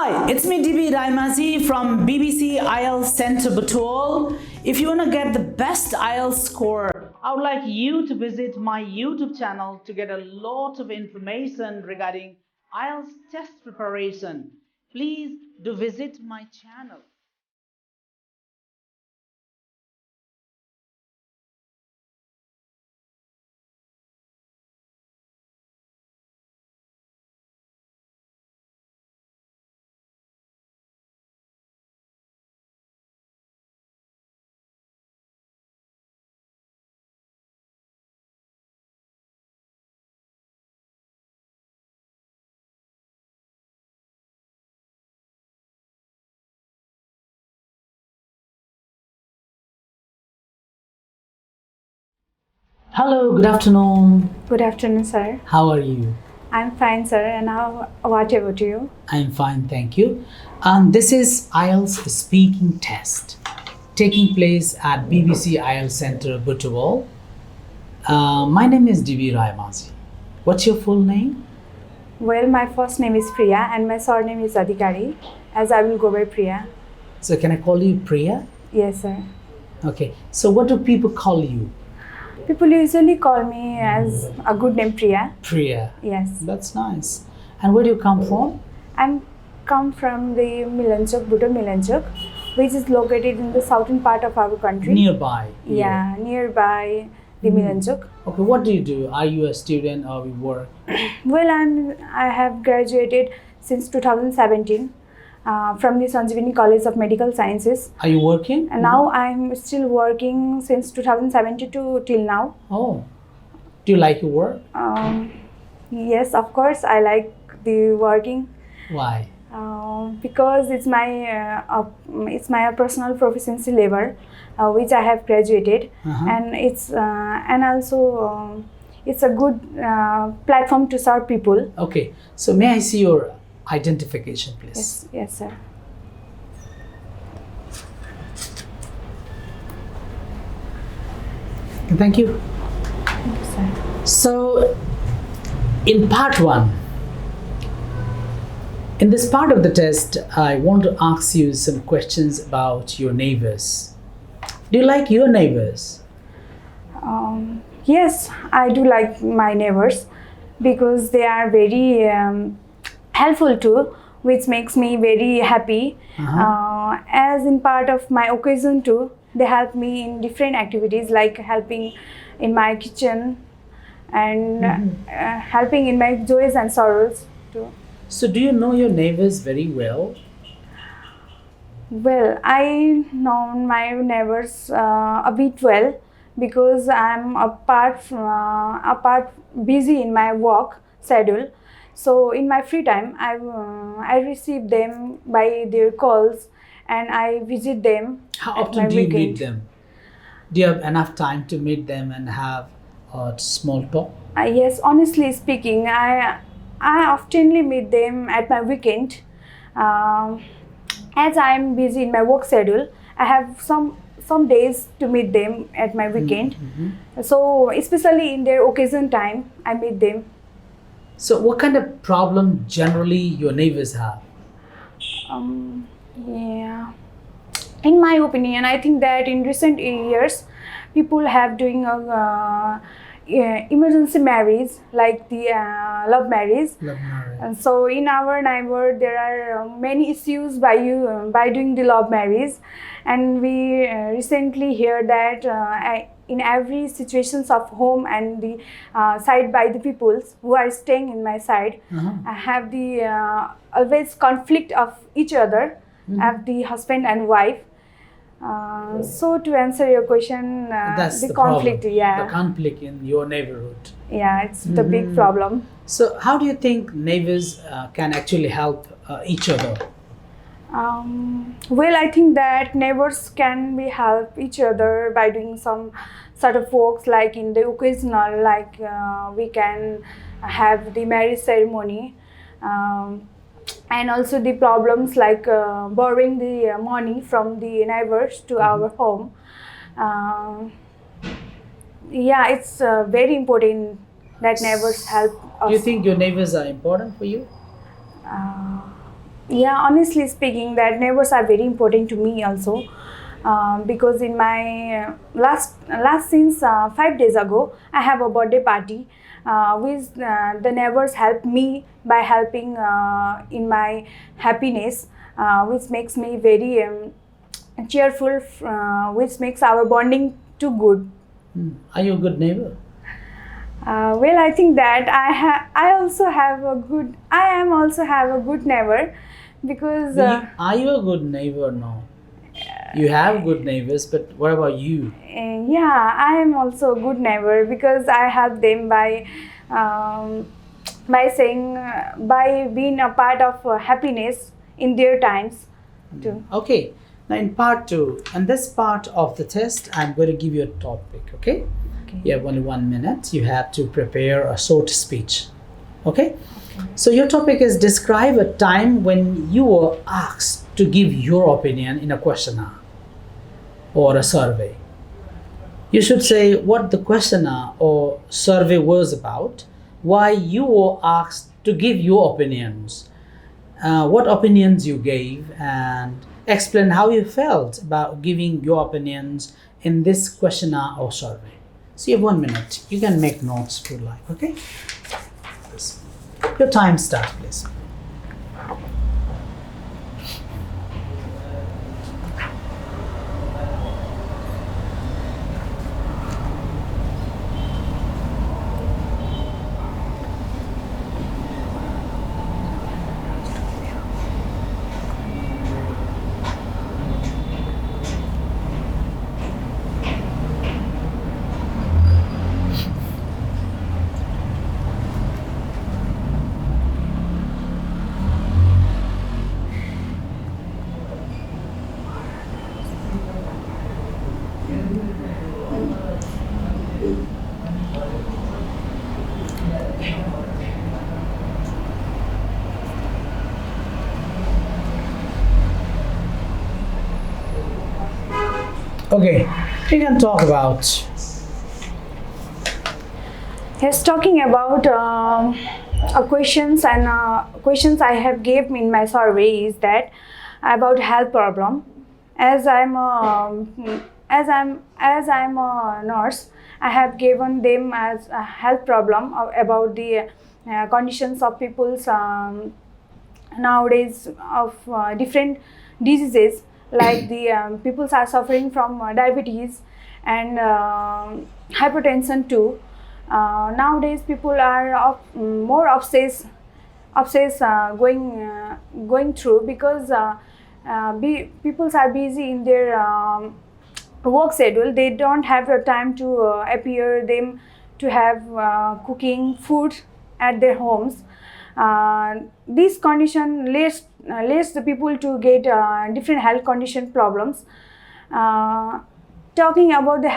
Hi, it's me RAYAMAJHI from BBC IELTS Center Butwal. If you want to get the best IELTS score, I would like you to visit my YouTube channel to get a lot of information regarding IELTS test preparation. Please do visit my channel. Hello, good afternoon. Good afternoon, sir. How are you? I'm fine, sir. And what about you? I'm fine, thank you. This is IELTS speaking test taking place at BBC IELTS Center Butwal. My name is RAYAMAJHI. What's your full name? Well, my first name is Priya and my surname is Adhikari, as I will go by Priya. So can I call you Priya? Yes, sir. Okay. So what do people call you? People usually call me as a good name Priya. Priya. Yes. That's nice. And where do you come from? I'm come from the Milanchowk, Milanchowk, which is located in the southern part of our country. Nearby. Yeah, nearby the Milanchowk. Okay. What do you do? Are you a student or you work? Well, I have graduated since 2017 from the Sanjeevani College of Medical Sciences. Are you working? And now I'm still working since 2017 till now. Oh. Do you like your work? Yes, of course, I like the working. Why? Because it's my personal proficiency level, which I have graduated, and it's a good platform to serve people. Okay. So may I see your identification, please? Yes, yes, sir. Thank you. Thank you, sir. So, in part one, in this part of the test, I want to ask you some questions about your neighbors. Do you like your neighbors? Yes, I do like my neighbors because they are very helpful too, which makes me very happy. As in part of my occasion too, they help me in different activities like helping in my kitchen and helping in my joys and sorrows too. So, do you know your neighbors very well? Well, I know my neighbors a bit well because I'm a part busy in my work schedule. So in my free time, I receive them by their calls and I visit them. How at often my do you weekend. meet them? Do you have enough time to meet them and have a small talk? Yes, honestly speaking, I oftenly meet them at my weekend. As I'm busy in my work schedule, I have some days to meet them at my weekend. So especially in their occasion time, I meet them. So, what kind of problem generally your neighbors have? Yeah. In my opinion, I think that in recent years, people have doing emergency marriage, like the love marriage. Love marriage. And so in our neighbor, there are many issues by doing the love marriage, and we recently hear that in every situations of home and the side by the peoples who are staying in my side, have the always conflict of each other, of the husband and wife. So to answer your question, That's the conflict, problem. yeah, The conflict in your neighborhood. yeah, it's the big problem. So, how do you think neighbors can actually help each other? Well, I think that neighbors can be help each other by doing some sort of works, like in the occasional, like we can have the marriage ceremony, and also the problems like borrowing the money from the neighbors to our home. Yeah, it's very important that neighbors help us. Do you think your neighbors are important for you? Yeah, honestly speaking, that neighbors are very important to me also. Because in my last since 5 days ago, I have a birthday party, which the neighbors help me by helping in my happiness, which makes me very cheerful, which makes our bonding too good. Are you a good neighbor? Well, I think that I also have a good. I am also have a good neighbor, because Are you a good neighbor? No. You have good neighbors, but what about you? yeah, I am also a good neighbor, because I help them um, by saying by being a part of happiness in their times too. Okay. Now in part two, and this part of the test, I'm going to give you a topic. Okay. Okay. You have only 1 minute. You have to prepare a short speech. Okay. So your topic is describe a time when you were asked to give your opinion in a questionnaire or a survey. You should say what the questionnaire or survey was about, why you were asked to give your opinions, what opinions you gave, and explain how you felt about giving your opinions in this questionnaire or survey. So you have 1 minute. You can make notes if you like, okay? Your time starts, please. Okay, we can talk about. Yes, talking about questions and questions I have gave in my survey is that about health problem. As I'm a nurse, I have given them as a health problem about the conditions of people's nowadays of different diseases, like the people are suffering from diabetes and hypertension too. Nowadays people are more obsessed going through, because people are busy in their work schedule. They don't have the time to appear them to have cooking food at their homes. This condition leads the people to get different health condition problems. Talking about the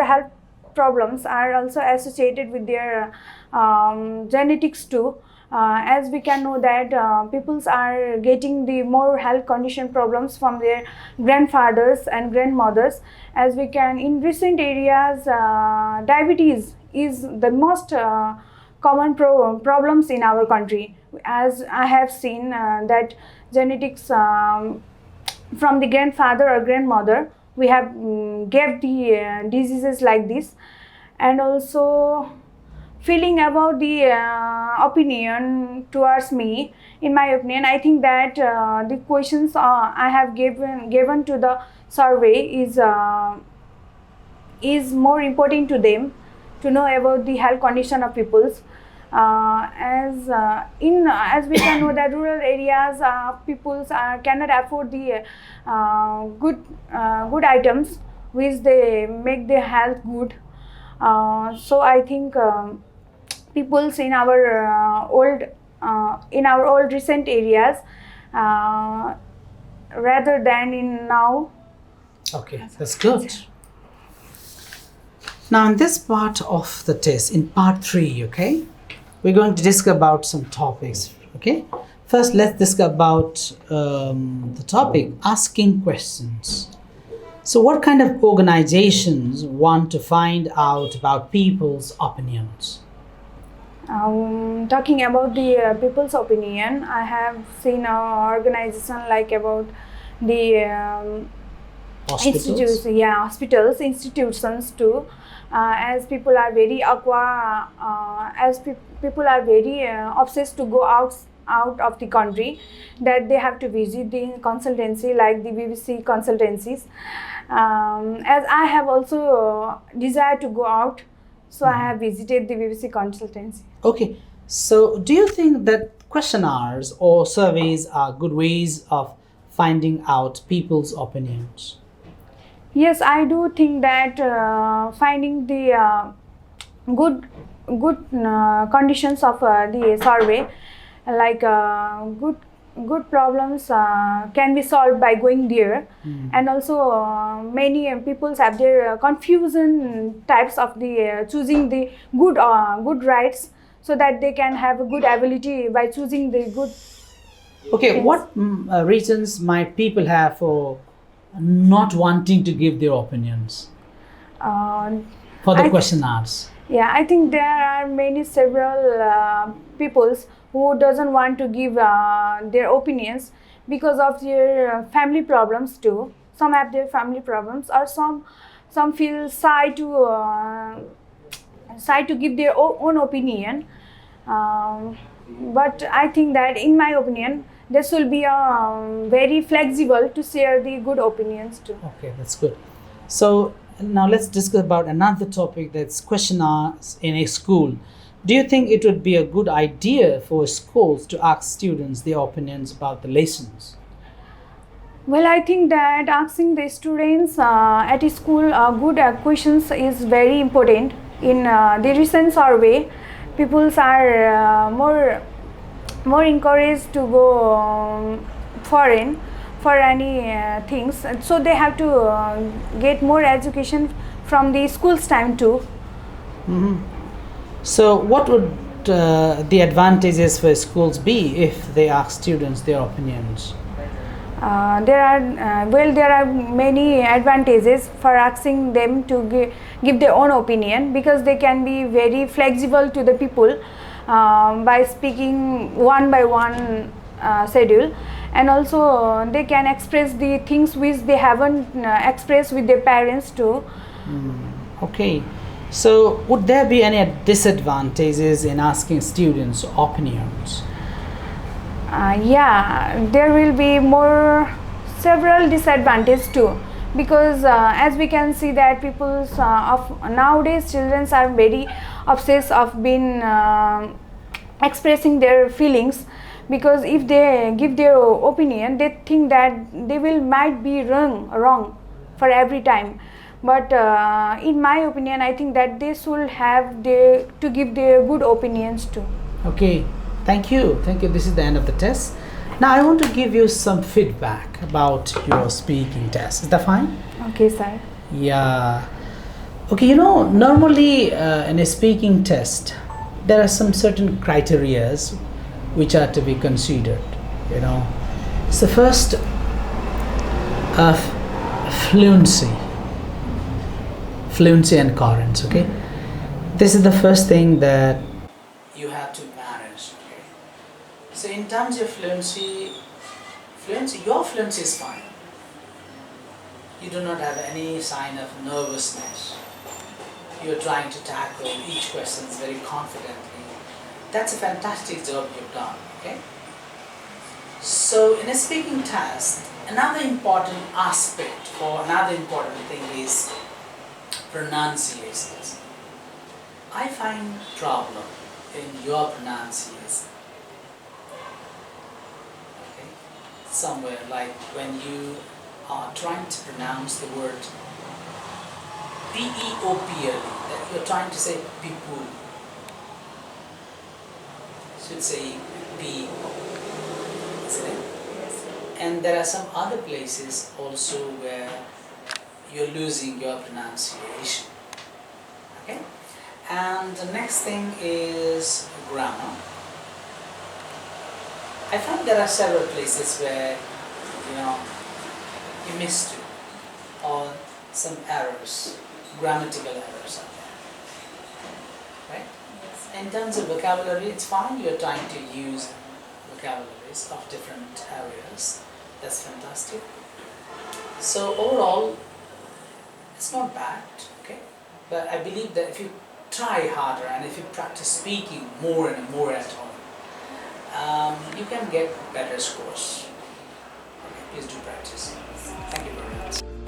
health problems are also associated with their genetics too. As we can know that peoples are getting the more health condition problems from their grandfathers and grandmothers. As we can in recent areas, diabetes is the most common problems in our country. As I have seen that genetics from the grandfather or grandmother, we have gave the diseases like this. And also feeling about the opinion towards me, in my opinion, I think that the questions I have given to the survey is more important to them to know about the health condition of peoples. As we can know that rural areas, peoples cannot afford the good items which they make their health good. So I think peoples in our old recent areas, rather than in now. Okay, that's good. Now in this part of the test, in part 3, okay, we're going to discuss about some topics, okay. First, let's discuss about the topic asking questions. So what kind of organizations want to find out about people's opinions? Talking about the people's opinion, I have seen an organization like about the Hospitals? hospitals, institutions too. As people are very people are very obsessed to go out of the country, that they have to visit the consultancy like the BBC consultancies. As I have also desired to go out, so I have visited the BBC consultancy. Okay, so do you think that questionnaires or surveys are good ways of finding out people's opinions? Yes, I do think that finding the good conditions of the survey, like good problems can be solved by going there. And also many people have their confusion types of the choosing the good rights, so that they can have a good ability by choosing the good. Okay, Yes. what reasons might people have for not wanting to give their opinions for the I- questionnaires? Yeah, I think there are several peoples who doesn't want to give their opinions because of their family problems too. Some have their family problems, or some feel shy to give their own opinion. But I think that, in my opinion, this will be very flexible to share the good opinions too. Okay, that's good. So now let's discuss about another topic, that's questionnaires in a school. Do you think it would be a good idea for schools to ask students their opinions about the lessons? Well, I think that asking the students at school good questions is very important. In the recent survey, people are more encouraged to go foreign for any things, so they have to get more education from the school's time too. So what would the advantages for schools be if they ask students their opinions? There are many advantages for asking them to give their own opinion, because they can be very flexible to the people by speaking one by one schedule, and also they can express the things which they haven't expressed with their parents too. Okay, so would there be any disadvantages in asking students opinions? Yeah, there will be several disadvantages too, because as we can see that people of nowadays children are very obsessed of being expressing their feelings, because if they give their opinion, they think that they might be wrong for every time. But in my opinion, I think that they should have to give their good opinions too. Okay, thank you. This is the end of the test. Now I want to give you some feedback about your speaking test. Is that fine? Okay, sir. Yeah. Okay, normally in a speaking test, there are some certain criterias which are to be considered. So first, fluency and coherence. Okay, this is the first thing that you have to manage. Okay, so in terms of fluency, your fluency is fine. You do not have any sign of nervousness. You're trying to tackle each question very confidently. That's a fantastic job you've done. Okay, so in a speaking test, another important thing is pronunciations. I find problem in your pronunciation. Okay, somewhere like when you are trying to pronounce the word P-E-O-P-L-E, that you're trying to say people. Should say P, isn't it? Yes. And there are some other places also where you're losing your pronunciation. Okay? And the next thing is grammar. I find there are several places where you missed it, or some errors, grammatical errors are there. Right? Yes. In terms of vocabulary, it's fine. You're trying to use vocabularies of different areas. That's fantastic. So overall, it's not bad, okay? But I believe that if you try harder and if you practice speaking more and more at home, you can get better scores. Okay, please do practice. Thank you very much.